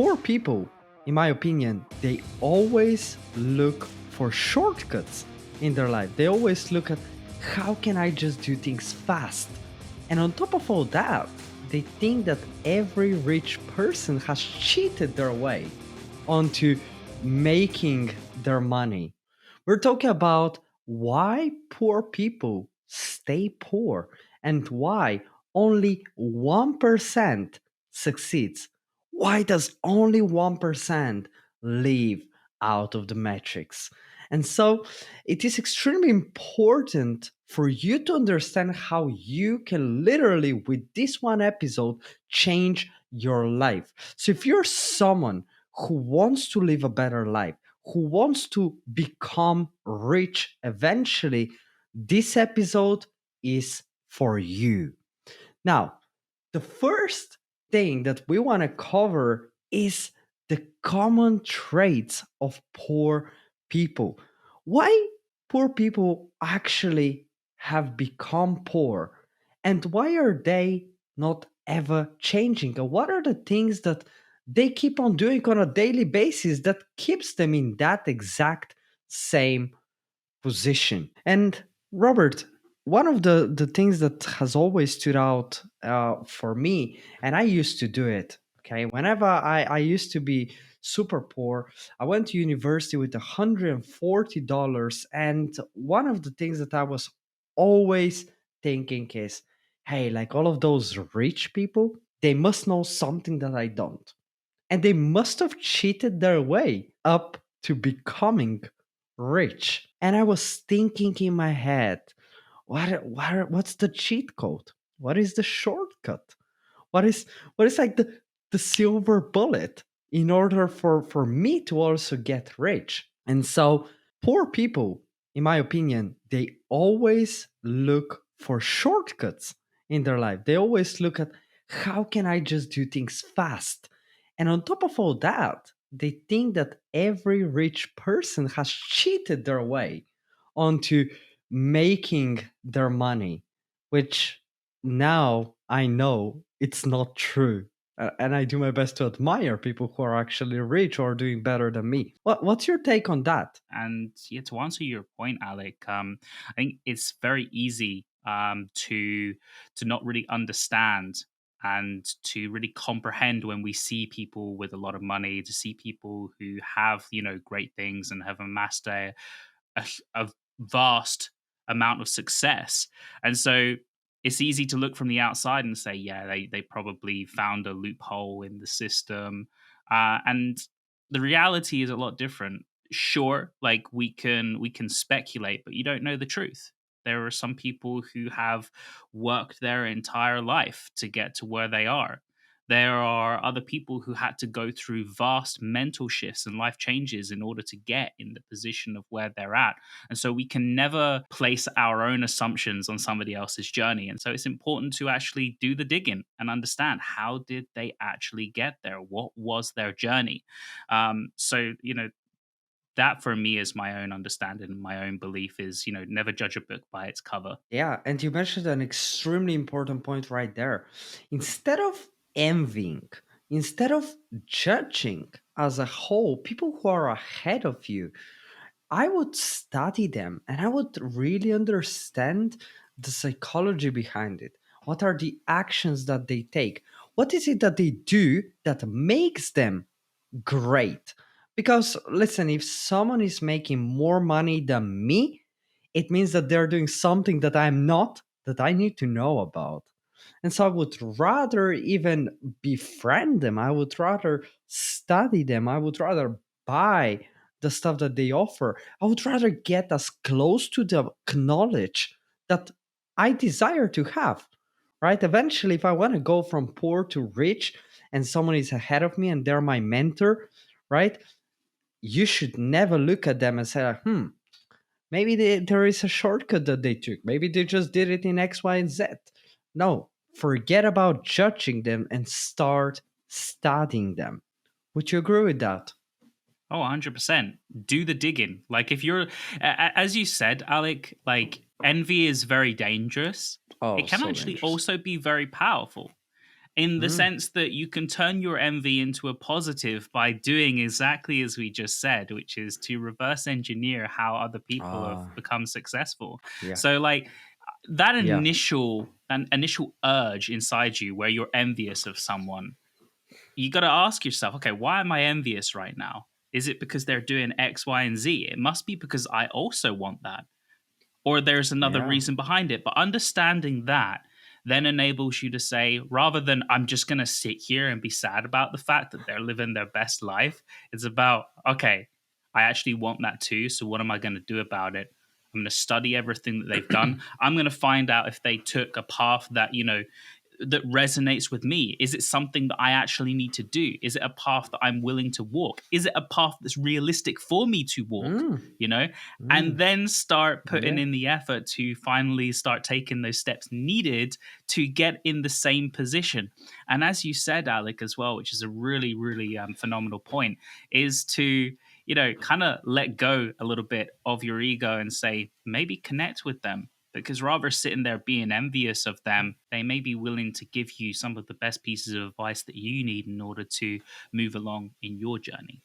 Poor people, in my opinion, they always look for shortcuts in their life. They always look at how can I just do things fast? And on top of all that, they think that every rich person has cheated their way onto making their money. We're talking about why poor people stay poor and why only 1% succeeds. Why does only 1% live out of the metrics? And so it is extremely important for you to understand how you can literally, with this one episode, change your life. So if you're someone who wants to live a better life, who wants to become rich eventually, this episode is for you. Now, the first thing that we want to cover is the common traits of poor people. Why poor people actually have become poor, and why are they not ever changing? And what are the things that they keep on doing on a daily basis that keeps them in that exact same position? And Robert, one of the things that has always stood out for me, and I used to do it, okay, whenever I used to be super poor, I went to university with $140. And one of the things that I was always thinking is, hey, like all of those rich people, they must know something that I don't. And they must have cheated their way up to becoming rich. And I was thinking in my head, what's the cheat code? What is the shortcut? What is like the silver bullet in order for me to also get rich? And so poor people, in my opinion, they always look for shortcuts in their life. They always look at how can I just do things fast? And on top of all that, they think that every rich person has cheated their way onto making their money, which now I know it's not true. And I do my best to admire people who are actually rich or doing better than me. What's your take on that? And yeah, to answer your point, Alec, I think it's very easy to not really understand and to really comprehend when we see people with a lot of money, to see people who have great things and have amassed a vast amount of success. And so it's easy to look from the outside and say, yeah, they probably found a loophole in the system. And the reality is a lot different. Sure, like we can speculate, but you don't know the truth. There are some people who have worked their entire life to get to where they are. There are other people who had to go through vast mental shifts and life changes in order to get in the position of where they're at. And so we can never place our own assumptions on somebody else's journey. And so it's important to actually do the digging and understand, how did they actually get there? What was their journey? That for me is my own understanding and my own belief is, never judge a book by its cover. Yeah, and you mentioned an extremely important point right there. Instead of envying, instead of judging as a whole people who are ahead of you, I would study them and I would really understand the psychology behind it. What are the actions that they take? What is it that they do that makes them great? Because listen, if someone is making more money than me, it means that they're doing something that I'm not, that I need to know about. And so I would rather even befriend them. I would rather study them. I would rather buy the stuff that they offer. I would rather get as close to the knowledge that I desire to have. Right? Eventually, if I want to go from poor to rich and someone is ahead of me and they're my mentor, right? You should never look at them and say, like, maybe there is a shortcut that they took. Maybe they just did it in X, Y, and Z. No, forget about judging them and start studying them. Would you agree with that? Oh, 100%. Do the digging. Like, if you're, as you said, Alec, like, envy is very dangerous. Oh, It can so actually dangerous. also be very powerful. in the Mm. sense that you can turn your envy into a positive by doing exactly as we just said, which is to reverse engineer how other people have Ah, become successful. yeah, So like that yeah. initial urge inside you where you're envious of someone, you got to ask yourself, okay, why am I envious right now? Is it because they're doing X, Y, and Z? It must be because I also want that, or there's another Yeah. reason behind it. But understanding that then enables you to say, rather than I'm just going to sit here and be sad about the fact that they're living their best life, it's about, okay, I actually want that too. So what am I going to do about it? I'm going to study everything that they've done. I'm going to find out if they took a path that, that resonates with me. Is it something that I actually need to do? Is it a path that I'm willing to walk? Is it a path that's realistic for me to walk? Mm, You know, and mm, then start putting yeah. in the effort to finally start taking those steps needed to get in the same position. And as you said, Alec, as well, which is a really, really phenomenal point, is to, kind of let go a little bit of your ego and say, maybe connect with them. Because rather sitting there being envious of them, they may be willing to give you some of the best pieces of advice that you need in order to move along in your journey.